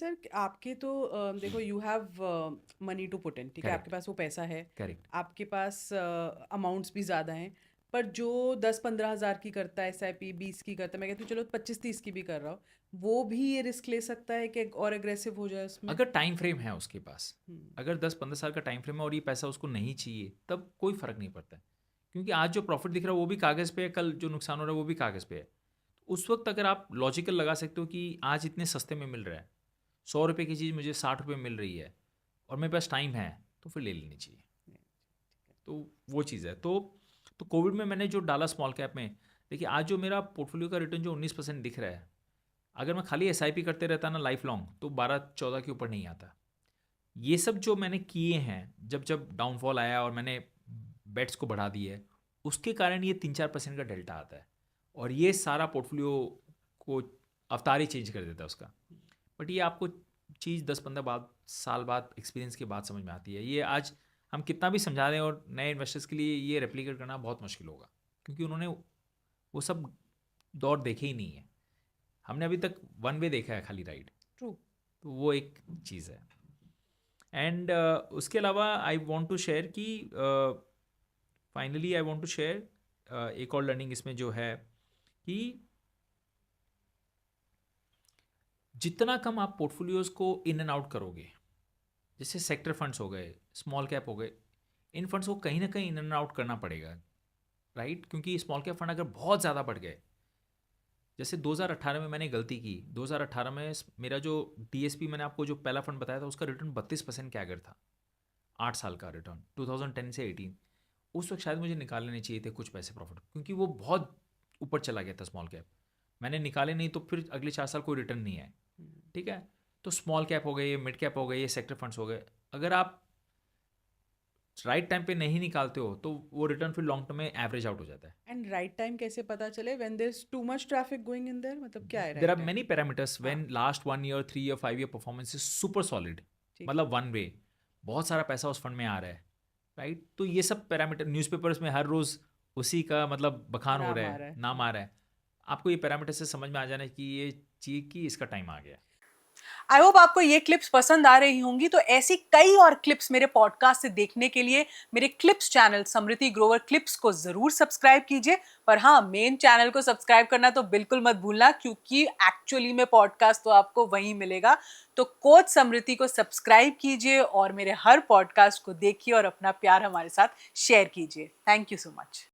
Sir कि आपके तो देखो you have money to put in, ठीक है, आपके करेक्ट, पास वो पैसा है, करेक्ट। आपके पास अमाउंट्स भी ज़्यादा हैं, पर जो 10-15 हज़ार की करता है SIP, 20 की करता है, मैं कहती हूँ चलो 25-30 की भी कर रहा हो, वो भी ये रिस्क ले सकता है कि और एग्रेसिव हो जाए उसमें। अगर टाइम फ्रेम है उसके पास, हम्म, अगर 10-15 साल का टाइम फ्रेम है और ये पैसा उसको नहीं चाहिए, तब कोई फ़र्क नहीं पड़ता है। क्योंकि आज जो प्रॉफ़िट दिख रहा है वो भी कागज़ पे है, कल जो नुकसान हो रहा है वो भी कागज़ पे है। उस वक़्त अगर आप लॉजिकल लगा सकते हो कि आज इतने सस्ते में मिल रहा है, ₹100 की चीज़ मुझे ₹60 में मिल रही है और मेरे पास टाइम है, तो फिर ले लेनी चाहिए। तो वो चीज़ है। तो कोविड में मैंने जो डाला स्मॉल कैप में, देखिए आज जो मेरा पोर्टफोलियो का रिटर्न जो 19% दिख रहा है, अगर मैं खाली एसआईपी करते रहता ना लाइफ लॉन्ग, तो 12-14 के ऊपर नहीं आता। ये सब जो मैंने किए हैं, जब जब डाउनफॉल आया और मैंने बेट्स को बढ़ा दिए, उसके कारण ये 3-4% का डेल्टा आता है और ये सारा पोर्टफोलियो को अवतार ही चेंज कर देता है उसका। बट ये आपको चीज़ 10-15 साल बाद एक्सपीरियंस के बाद समझ में आती है। ये आज हम कितना भी समझा दें और नए इन्वेस्टर्स के लिए ये रेप्लिकेट करना बहुत मुश्किल होगा, क्योंकि उन्होंने वो सब दौर देखे ही नहीं है। हमने अभी तक वन वे देखा है, खाली राइड। ट्रू। तो वो एक चीज़ है। एंड उसके अलावा आई वांट टू शेयर कि finally I want to share एक और लर्निंग इसमें जो है कि जितना कम आप पोर्टफोलियोज को इन एंड आउट करोगे, जैसे सेक्टर फंड्स हो गए, स्मॉल कैप हो गए, इन फंड्स को कहीं ना कहीं इन एंड आउट करना पड़ेगा, राइट? क्योंकि स्मॉल कैप फंड अगर बहुत ज़्यादा बढ़ गए, जैसे 2018 में मैंने गलती की, 2018 में मेरा जो DSP मैंने आपको जो पहला फंड बताया था उसका रिटर्न 32% कैगर था, 8 साल का रिटर्न 2010 से 18। उस वक्त शायद मुझे निकाल लेने चाहिए थे कुछ पैसे प्रॉफिट, क्योंकि वो बहुत ऊपर चला गया था स्मॉल कैप। मैंने निकाले नहीं तो फिर अगले 4 साल कोई रिटर्न नहीं आए। ठीक है, तो स्मॉल कैप हो गए, ये मिड कैप हो गए, ये सेक्टर फंड्स हो गए, अगर आप राइट टाइम पे नहीं निकालते हो तो वो रिटर्न फिर लॉन्ग टर्म में एवरेज आउट हो जाता है। एंड राइट टाइम कैसे पता चले when there is too much traffic going in there, मतलब क्या है there right or time? Many parameters हाँ, when last 1 year, 3 year, 5 year performance is super solid, ठीक है। मतलब वन वे, बहुत सारा पैसा उस फंड में आ रहा है, राइट? तो ये सब पैरामीटर न्यूज़पेपर्स में हर रोज़ उसी का मतलब बखान हो रहा नाम आ है, रहा है। नाम आ रहा है। आपको ये पैरामीटर से समझ में आ जाना है कि ये चीज़ की इसका टाइम आ गया है। आई होप आपको ये क्लिप्स पसंद आ रही होंगी। तो ऐसी कई और क्लिप्स मेरे पॉडकास्ट से देखने के लिए मेरे क्लिप्स चैनल समृति ग्रोवर क्लिप्स को जरूर सब्सक्राइब कीजिए। पर हाँ, मेन चैनल को सब्सक्राइब करना तो बिल्कुल मत भूलना, क्योंकि एक्चुअली में पॉडकास्ट तो आपको वहीं मिलेगा। तो कोच समृति को सब्सक्राइब कीजिए और मेरे हर पॉडकास्ट को देखिए और अपना प्यार हमारे साथ शेयर कीजिए। Thank you so much.